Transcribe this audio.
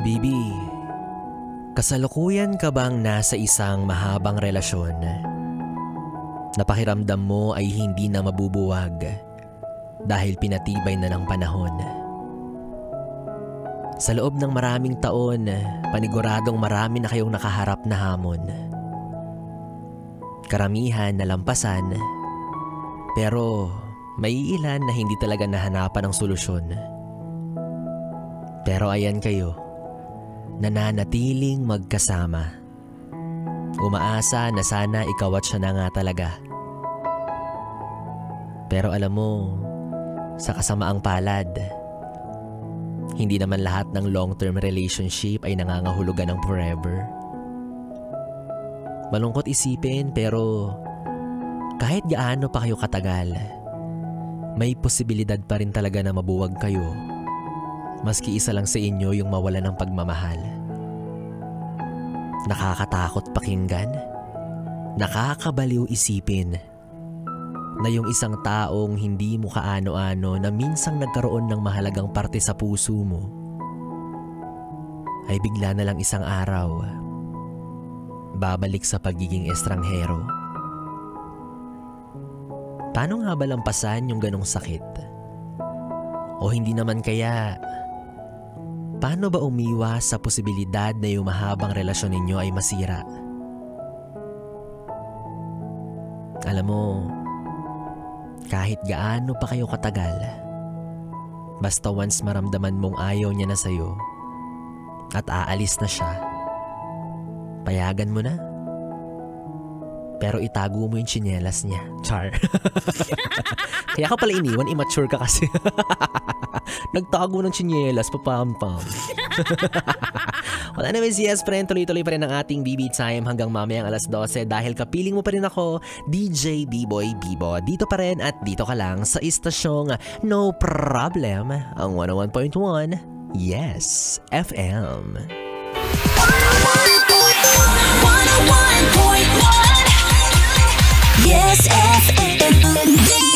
Bibi, kasalukuyan ka bang nasa isang mahabang relasyon? Napakiramdam mo ay hindi na mabubuwag dahil pinatibay na ng panahon. Sa loob ng maraming taon, paniguradong marami na kayong nakaharap na hamon. Karamihan nalampasan, pero may ilan na hindi talaga nahanapan ng solusyon. Pero ayan kayo, nananatiling magkasama. Umaasa na sana ikaw at siya na nga talaga. Pero alam mo, sa kasamaang palad, hindi naman lahat ng long-term relationship ay nangangahulugan ng forever. Malungkot isipin pero kahit gaano pa kayo katagal, may posibilidad pa rin talaga na mabuwag kayo. Maski isa lang sa inyo yung mawala ng pagmamahal. Nakakatakot pakinggan, nakakabaliw isipin na yung isang taong hindi mo kaano-ano na minsang nagkaroon ng mahalagang parte sa puso mo ay bigla na lang isang araw babalik sa pagiging estranghero. Paano nga ba lampasan yung ganong sakit? O hindi naman kaya, paano ba umiwas sa posibilidad na yung mahabang relasyon ninyo ay masira? Alam mo, kahit gaano pa kayo katagal, basta once maramdaman mong ayaw niya na sa'yo at aalis na siya, payagan mo na. Pero itago mo yung tsinelas niya. Char. Kaya ka pala iniwan, immature ka kasi. Nagtago ng tsinelas, papampam. Wala naman yes, friend. Tuloy-tuloy pa rin ang ating BB Time hanggang mamayang alas 12 dahil kapiling mo pa rin ako, DJ B-Boy Bibo. Dito pa rin at dito ka lang sa istasyong No Problem, ang 101.1 Yes FM. 101.1 Yes FM.